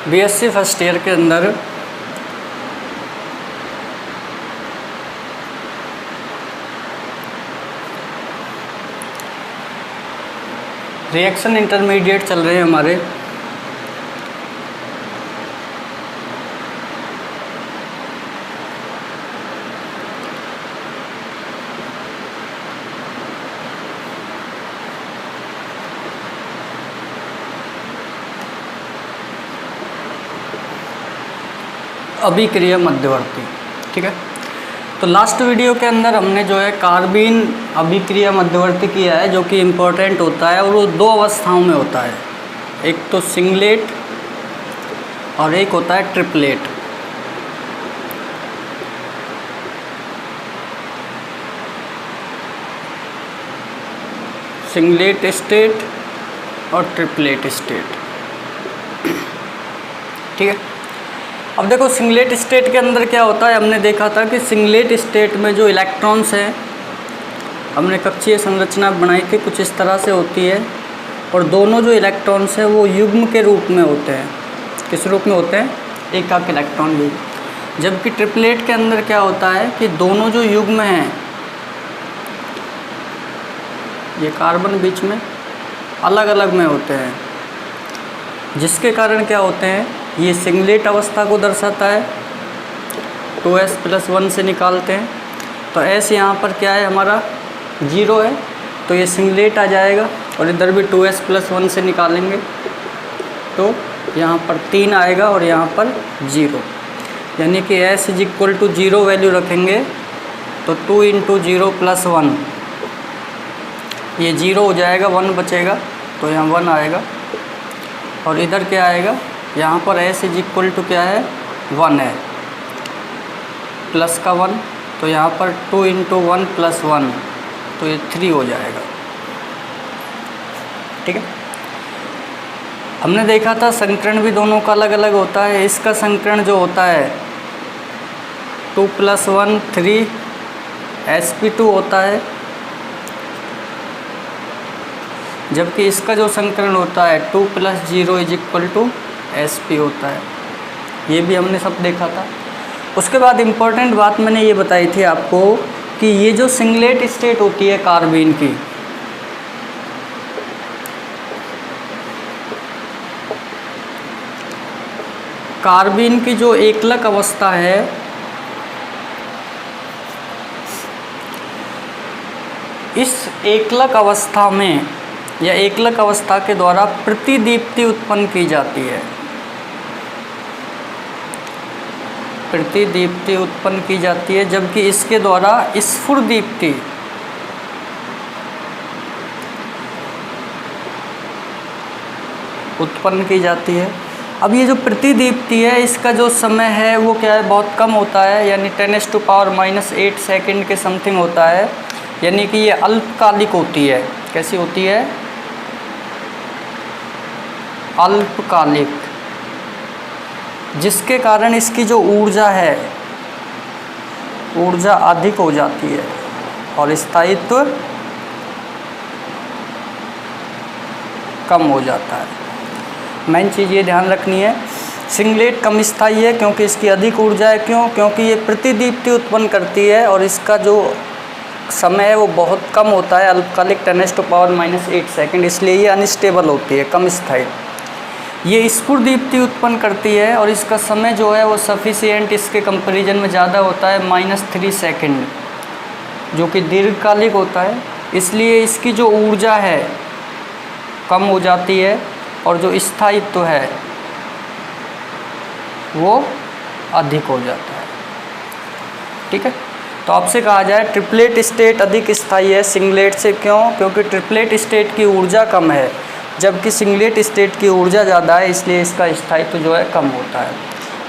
BSc first year के अंदर reaction intermediate चल रहे हैं हमारे। अभिक्रिया मध्यवर्ती, ठीक है। तो लास्ट वीडियो के अंदर हमने जो है कार्बीन अभिक्रिया मध्यवर्ती किया है, जो कि इम्पोर्टेंट होता है और वो दो अवस्थाओं में होता है, एक तो सिंगलेट और एक होता है ट्रिपलेट। सिंगलेट स्टेट और ट्रिपलेट स्टेट, ठीक है। अब देखो सिंगलेट स्टेट के अंदर क्या होता है, हमने देखा था कि सिंगलेट स्टेट में जो इलेक्ट्रॉन्स हैं, हमने कक्षीय संरचना बनाई थी, कुछ इस तरह से होती है और दोनों जो इलेक्ट्रॉन्स हैं वो युग्म के रूप में होते हैं। किस रूप में होते हैं? एकाक इलेक्ट्रॉन युग्म। जबकि ट्रिपलेट के अंदर क्या होता है कि दोनों जो युग्म हैं, ये कार्बन बीच में अलग अलग में होते हैं, जिसके कारण क्या होते हैं, ये सिंगलेट अवस्था को दर्शाता है। 2s+1 से निकालते हैं तो s यहाँ पर क्या है, हमारा 0 है, तो ये सिंगलेट आ जाएगा। और इधर भी 2s+1 से निकालेंगे तो यहाँ पर 3 आएगा और यहाँ पर 0, यानी कि s = 0 वैल्यू रखेंगे तो 2 × 0 + 1, ये 0 हो जाएगा, 1 बचेगा तो यहाँ 1 आएगा। और इधर क्या आएगा, यहाँ पर s = क्या है, 1 है, प्लस का 1, तो यहाँ पर 2 × 1 + 1, तो ये 3 हो जाएगा, ठीक है। हमने देखा था संकरण भी दोनों का अलग अलग होता है। इसका संकरण जो होता है 2 + 1 3 sp2 होता है, जबकि इसका जो संकरण होता है 2 + 0 = sp होता है। ये भी हमने सब देखा था। उसके बाद इम्पोर्टेंट बात मैंने ये बताई थी आपको कि ये जो सिंगलेट स्टेट होती है कार्बीन की, कार्बीन की जो एकलक अवस्था है, इस एकलक अवस्था में या एकलक अवस्था के द्वारा प्रतिदीप्ति उत्पन्न की जाती है। प्रतिदीप्ति उत्पन्न की जाती है, जबकि इसके द्वारा स्फुरदीप्ति उत्पन्न की जाती है। अब ये जो प्रतिदीप्ति है, इसका जो समय है वो क्या है, बहुत कम होता है, यानी 10⁻⁸ सेकंड के समथिंग होता है, यानी कि ये अल्पकालिक होती है। कैसी होती है? अल्पकालिक, जिसके कारण इसकी जो ऊर्जा है, ऊर्जा अधिक हो जाती है और स्थायित्व कम हो जाता है। मेन चीज़ ये ध्यान रखनी है, सिंगलेट कम स्थायी है क्योंकि इसकी अधिक ऊर्जा है। क्यों? क्योंकि ये प्रतिदीप्ति उत्पन्न करती है और इसका जो समय है वो बहुत कम होता है, अल्पकालिक 10⁻⁸ सेकंड, इसलिए ये अनस्टेबल होती है, कम स्थायी। ये स्फुरदीप्ति उत्पन्न करती है और इसका समय जो है वो सफिशिएंट इसके कंपैरिजन में ज़्यादा होता है, -3 सेकंड, जो कि दीर्घकालिक होता है। इसलिए इसकी जो ऊर्जा है कम हो जाती है और जो स्थायित्व है वो अधिक हो जाता है, ठीक है। तो आपसे कहा जाए ट्रिपलेट स्टेट अधिक स्थायी है सिंगलेट से। क्यों? क्योंकि ट्रिपलेट स्टेट की ऊर्जा कम है, जबकि सिंगलेट स्टेट की ऊर्जा ज़्यादा है, इसलिए इसका स्थायित्व जो है कम होता है।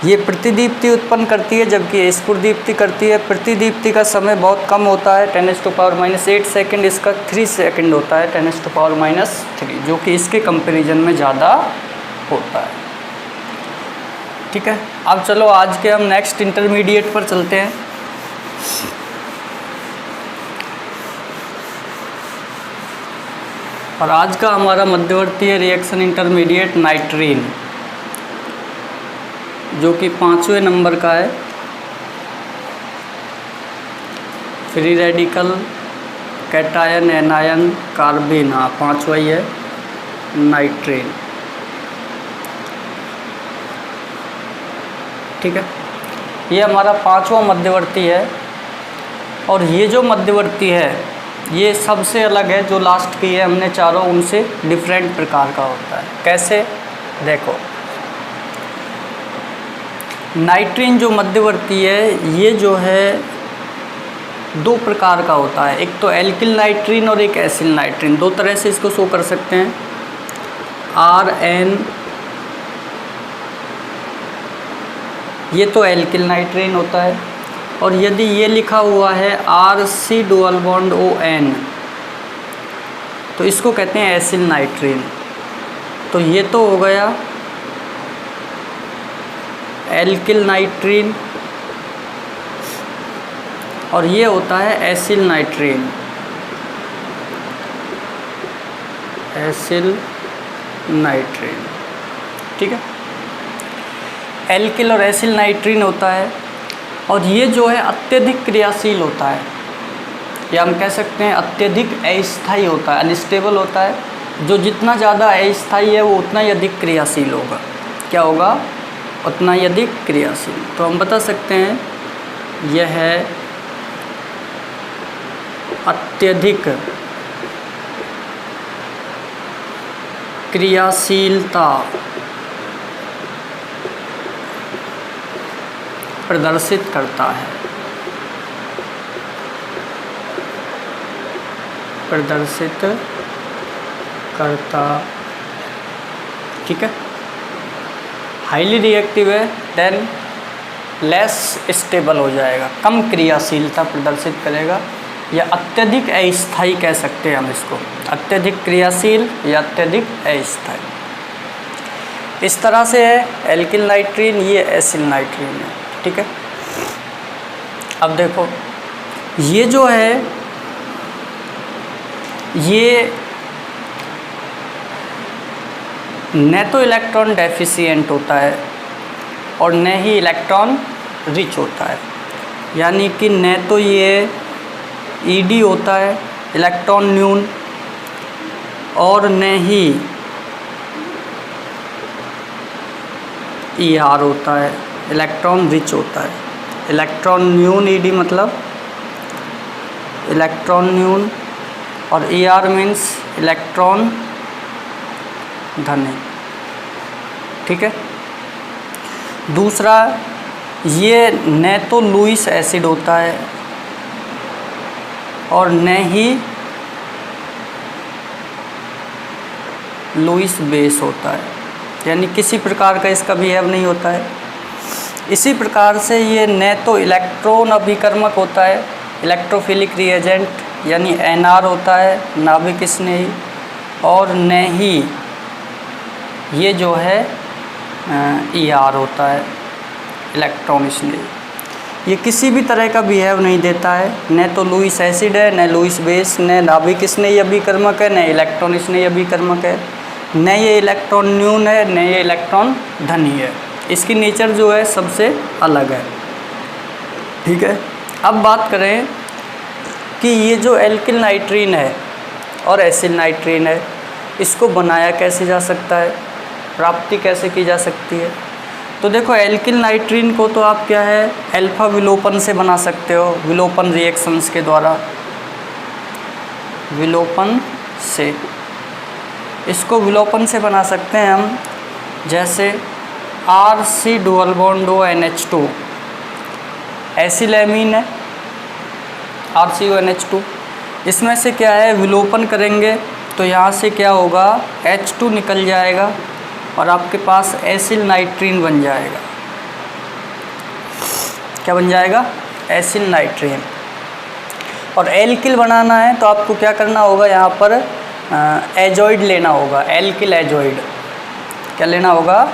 ये प्रतिदीप्ति उत्पन्न करती है, जबकि स्फुरदीप्ति करती है। प्रतिदीप्ति का समय बहुत कम होता है, 10⁻⁸ सेकंड, इसका 3 सेकंड होता है, 10⁻⁻3, जो कि इसके कंपैरिजन में ज़्यादा होता है, ठीक है। अब चलो आज के हम नेक्स्ट इंटरमीडिएट पर चलते हैं। और आज का हमारा मध्यवर्ती है रिएक्शन इंटरमीडिएट नाइट्रीन। जो कि 5वें नंबर का है, free radical, cation, anion, carbene, हाँ 5वां ही है, नाइट्रेन। ठीक है, ये हमारा 5वां मध्यवर्ती है। और ये जो मध्यवर्ती है ये सबसे अलग है, जो लास्ट की है हमने चारों, उनसे डिफरेंट प्रकार का होता है। कैसे? देखो, नाइट्रीन जो मध्यवर्ती है ये जो है दो प्रकार का होता है, एक तो एल्किल नाइट्रीन और एक एसिल नाइट्रीन। दो तरह से इसको शो कर सकते हैं, RN, ये तो एल्किल नाइट्रीन होता है। और यदि ये लिखा हुआ है RC डुअल बॉन्ड ON, तो इसको कहते हैं एसिल नाइट्रीन। तो ये तो हो गया एल्किल नाइट्रीन, और ये होता है एसिल नाइट्रीन। एसिल नाइट्रीन, ठीक है। एल्किल और एसिल नाइट्रीन होता है, और ये जो है अत्यधिक क्रियाशील होता है, या हम कह सकते हैं अत्यधिक अस्थायी होता है, अनस्टेबल होता है। जो जितना ज़्यादा अस्थायी है वो उतना ही अधिक क्रियाशील होगा। क्या होगा? उतना ही अधिक क्रियाशील। तो हम बता सकते हैं यह है अत्यधिक क्रियाशीलता प्रदर्शित करता है, प्रदर्शित करता, ठीक है। हाईली रिएक्टिव है, देन लेस स्टेबल हो जाएगा, कम क्रियाशीलता प्रदर्शित करेगा, या अत्यधिक अस्थायी कह सकते हैं हम इसको, अत्यधिक क्रियाशील या अत्यधिक अस्थायी। इस तरह से है एल्किल नाइट्रीन, ये एसिल नाइट्रीन है, ठीक है। अब देखो, ये जो है ये न तो इलेक्ट्रॉन डेफिशिएंट होता है और न ही इलेक्ट्रॉन रिच होता है, यानी कि न तो ये ED होता है, इलेक्ट्रॉन न्यून, और न ही ER होता है, इलेक्ट्रॉन रिच होता है। इलेक्ट्रॉन न्यून ED मतलब इलेक्ट्रॉन न्यून, और ER मीन्स इलेक्ट्रॉन धनी, ठीक है। दूसरा, ये न तो लुईस एसिड होता है और न ही लुईस बेस होता है, यानी किसी प्रकार का इसका बिहेव नहीं होता है। इसी प्रकार से ये न तो इलेक्ट्रॉन अभिकर्मक होता है, इलेक्ट्रोफिलिक रिएजेंट, यानी NR होता है, नाभिक स्नेही, और न ही ये जो है ER होता है, इलेक्ट्रॉन स्नेही। ये किसी भी तरह का बिहेव नहीं देता है, न तो लुईस एसिड है, न लुईस बेस, न नाभिक स्नेही अभिकर्मक है, न इलेक्ट्रॉन स्नेही अभिकर्मक है, न ये इलेक्ट्रॉन न्यून है, न ये इलेक्ट्रॉन धनी है। इसकी नेचर जो है सबसे अलग है, ठीक है। अब बात करें कि ये जो एल्किल नाइट्रीन है और एसिल नाइट्रीन है, इसको बनाया कैसे जा सकता है, प्राप्ति कैसे की जा सकती है। तो देखो, एल्किल नाइट्रीन को तो आप क्या है अल्फा विलोपन से बना सकते हो, विलोपन रिएक्शंस के द्वारा, विलोपन से इसको विलोपन से बना सकते हैं हम। जैसे RC dual bond ONH2 acyl amine है, RCONH2, इसमें से क्या है विलोपन करेंगे तो यहाँ से क्या होगा H2 निकल जाएगा और आपके पास एसिल नाइट्रीन बन जाएगा। क्या बन जाएगा? एसिल नाइट्रीन। और एल्किल बनाना है तो आपको क्या करना होगा, यहाँ पर एजॉइड लेना होगा, एल्किल एजॉइड। क्या लेना होगा?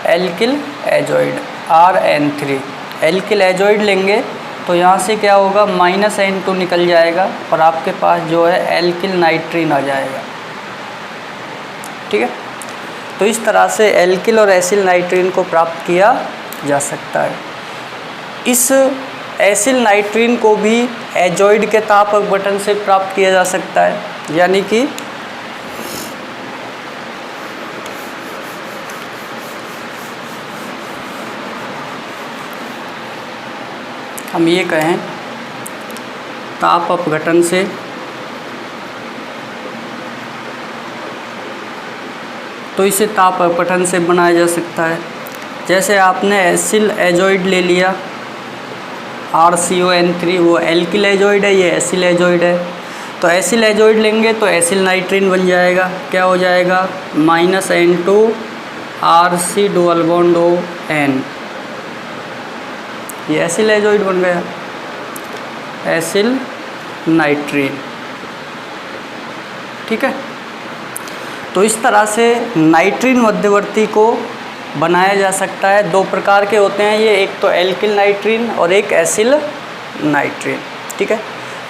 Alkyl एजॉइड, RN3। एल्किल एजॉइड लेंगे तो यहाँ से क्या होगा -N2 निकल जाएगा और आपके पास जो है एल्किल नाइट्रीन आ जाएगा, ठीक है। तो इस तरह से एल्किल और एसिल नाइट्रीन को प्राप्त किया जा सकता है। इस एसिल नाइट्रीन को भी एजॉइड के ताप अपघटन से प्राप्त किया जा सकता है, यानी कि हम ये कहें ताप अपघटन से तो इसे ताप अपघटन से बनाया जा सकता है। जैसे आपने एसिल एजॉइड ले लिया RCON3, वो एल्किल एजॉइड है, ये एसिल एजॉइड है। तो एसिल एजॉइड लेंगे तो एसिल नाइट्रीन बन जाएगा। क्या हो जाएगा? -N2 RC dual bond ON, ये एसिल एजॉइड बन गया, एसिल नाइट्रीन। ठीक है, तो इस तरह से नाइट्रीन मध्यवर्ती को बनाया जा सकता है। दो प्रकार के होते हैं ये, एक तो एल्किल नाइट्रीन और एक एसिल नाइट्रीन। ठीक है,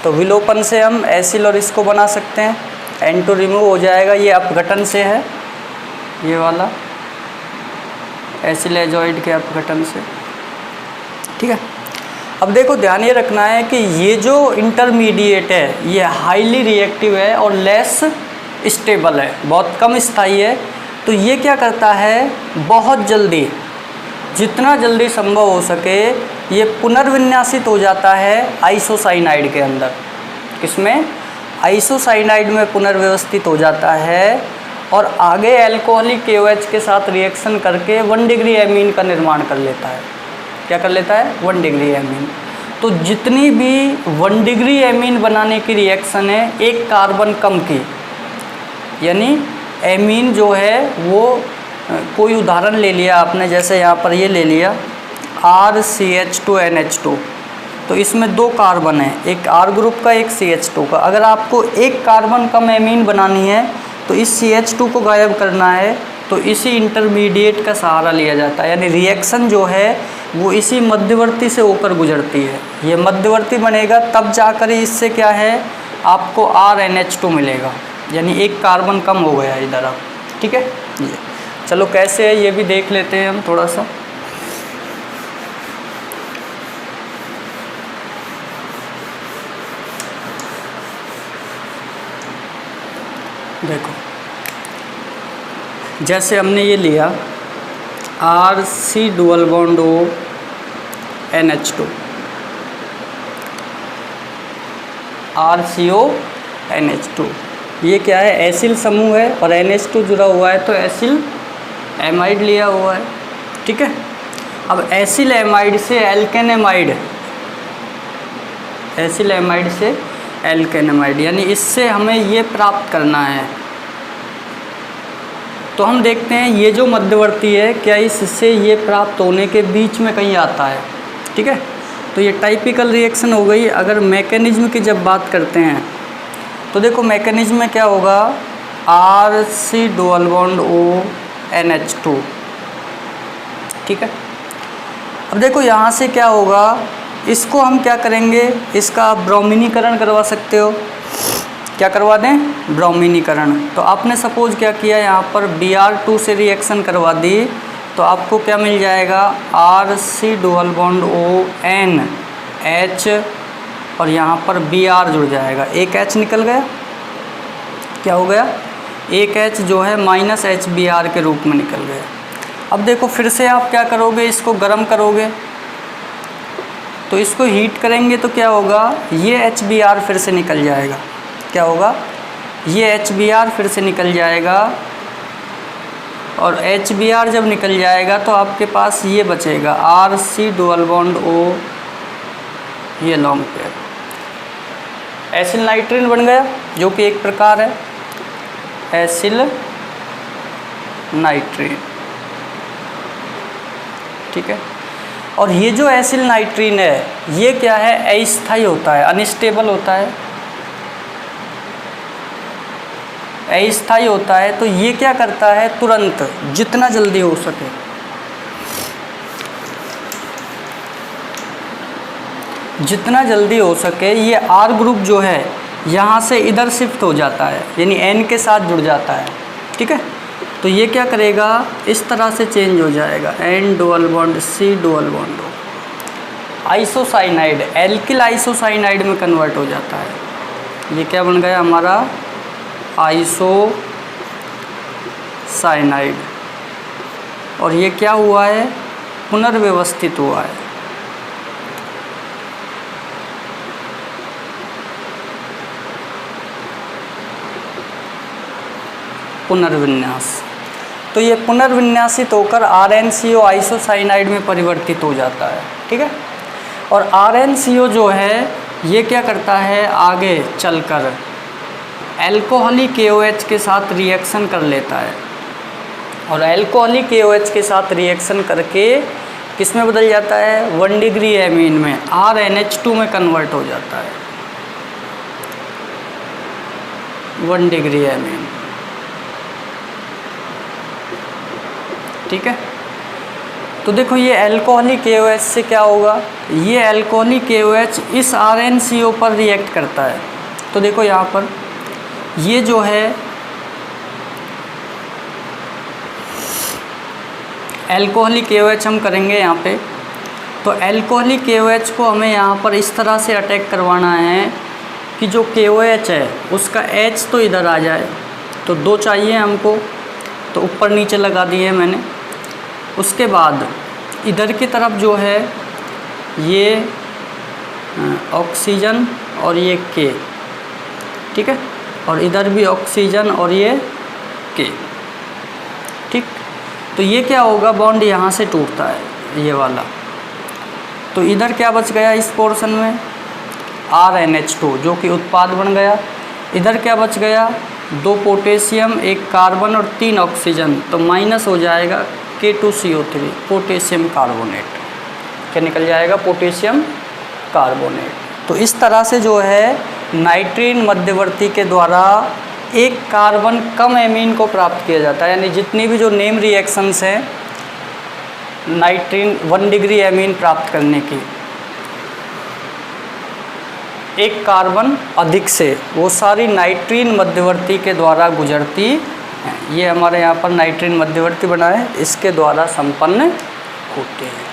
तो विलोपन से हम एसिल और इसको बना सकते हैं, N2 रिमूव हो जाएगा। ये अपघटन से है, ये वाला एसिल एजॉइड के अपघटन से। ठीक है, अब देखो ध्यान ये रखना है कि ये जो इंटरमीडिएट है ये हाईली रिएक्टिव है और लेस स्टेबल है, बहुत कम स्थायी है। तो ये क्या करता है, बहुत जल्दी, जितना जल्दी संभव हो सके ये पुनर्विन्यासित हो जाता है आइसोसाइनाइड के अंदर। किसमें? आइसोसाइनाइड में पुनर्व्यवस्थित हो जाता है और आगे एल्कोहलिक KOH के साथ रिएक्शन करके 1 डिग्री एमीन का निर्माण कर लेता है। क्या कर लेता है? 1 डिग्री एमीन। तो जितनी भी 1 डिग्री एमीन बनाने की रिएक्शन है एक कार्बन कम की, यानी एमीन जो है वो कोई उदाहरण ले लिया आपने, जैसे यहाँ पर ये ले लिया RCH2NH2, तो इसमें 2 कार्बन है, एक R ग्रुप का एक CH2 का। अगर आपको एक कार्बन कम एमीन बनानी है तो इस CH2 को गायब करना है तो इसी इंटरमीडिएट का सहारा लिया जाता है, यानी रिएक्शन जो है वो इसी मध्यवर्ती से होकर गुजरती है। ये मध्यवर्ती बनेगा तब जाकर इससे क्या है, आपको RNH2 मिलेगा, यानी एक कार्बन कम हो गया इधर अब। ठीक है, ये चलो कैसे है ये भी देख लेते हैं हम थोड़ा सा। देखो जैसे हमने ये लिया RC dual bond ONH2, RCONH2, ये क्या है? एसिल समूह है और NH2 जुड़ा हुआ है तो एसिल एमाइड लिया हुआ है। ठीक है, अब एसिल एमाइड से एल्केन एमाइड, एसिल एमाइड से एल्केन एमाइड, यानी इससे हमें ये प्राप्त करना है। तो हम देखते हैं ये जो मध्यवर्ती है क्या इससे ये प्राप्त होने के बीच में कहीं आता है। ठीक है, तो ये टाइपिकल रिएक्शन हो गई। अगर मैकेनिज्म की जब बात करते हैं तो देखो मैकेनिज्म में क्या होगा, RC डुअल बॉन्ड ONH2। ठीक है, अब देखो यहाँ से क्या होगा, इसको हम क्या करेंगे, इसका आप ब्रोमीनीकरण करवा सकते हो। क्या करवा दें? ब्रोमीनीकरण। तो आपने सपोज क्या किया, यहाँ पर Br2 से रिएक्शन करवा दी तो आपको क्या मिल जाएगा, RC डुअल बॉन्ड ONH और यहाँ पर Br जुड़ जाएगा, एक H निकल गया। क्या हो गया? एक H जो है -HBr के रूप में निकल गया। अब देखो फिर से आप क्या करोगे, इसको गर्म करोगे तो इसको हीट करेंगे तो क्या होगा, ये HBr फिर से निकल जाएगा। क्या होगा? ये HBr फिर से निकल जाएगा और HBr जब निकल जाएगा तो आपके पास ये बचेगा RC डुअल बॉन्ड O, ये लॉन्ग पेयर, एसिल नाइट्रीन बन गया जो कि एक प्रकार है एसिल नाइट्रीन। ठीक है, और ये जो एसिल नाइट्रीन है ये क्या है, अस्थायी होता है, अनस्टेबल होता है, अस्थायी होता है। तो ये क्या करता है, तुरंत जितना जल्दी हो सके ये R ग्रुप जो है यहाँ से इधर शिफ्ट हो जाता है, यानी N के साथ जुड़ जाता है। ठीक है, तो ये क्या करेगा, इस तरह से चेंज हो जाएगा, N double bond C double bond O, isocyanide alkyl isocyanide में कन्वर्ट हो जाता है। ये क्या बन गया हमारा, आइसोसाइनाइड, और ये क्या हुआ है, पुनर्व्यवस्थित हुआ है। पुनर्विन्यास, तो ये पुनर्विन्यासित होकर RnCO आइसोसाइनाइड में परिवर्तित हो जाता है। ठीक है, और RnCO जो है ये क्या करता है, आगे चलकर अल्कोहलिक KOH के साथ रिएक्शन कर लेता है, और अल्कोहलिक KOH के साथ रिएक्शन करके किस में बदल जाता है, 1 डिग्री एमीन में RnH2 में कन्वर्ट हो जाता है, 1 डिग्री एमीन। ठीक है, तो देखो ये अल्कोहलिक KOH से क्या होगा, ये अल्कोहलिक KOH इस RnCO पर रिएक्ट करता है। तो देखो यहाँ पर ये जो है अल्कोहलिक KOH हम करेंगे यहाँ पे, तो अल्कोहलिक KOH को हमें यहाँ पर इस तरह से अटैक करवाना है कि जो KOH है उसका H तो इधर आ जाए। तो 2 चाहिए हमको, तो ऊपर नीचे लगा दिए मैंने। उसके बाद इधर की तरफ जो है ये ऑक्सीजन और ये K, ठीक है, और इधर भी ऑक्सीजन और ये K। ठीक, तो ये क्या होगा, बॉन्ड यहाँ से टूटता है ये वाला, तो इधर क्या बच गया इस पोर्शन में, RnH2 जो कि उत्पाद बन गया। इधर क्या बच गया, 2 पोटेशियम 1 कार्बन और 3 ऑक्सीजन, तो माइनस हो जाएगा K2CO3 पोटेशियम कार्बोनेट, क्या निकल जाएगा, पोटेशियम कार्बोनेट। तो इस तरह से जो है नाइट्रीन मध्यवर्ती के द्वारा एक कार्बन कम एमीन को प्राप्त किया जाता है, यानी जितनी भी जो नेम रिएक्शंस हैं नाइट्रीन 1 डिग्री एमीन प्राप्त करने की, एक कार्बन अधिक से, वो सारी नाइट्रीन मध्यवर्ती के द्वारा गुजरती हैं। ये हमारे यहाँ पर नाइट्रीन मध्यवर्ती बना है, इसके द्वारा संपन्न होते हैं।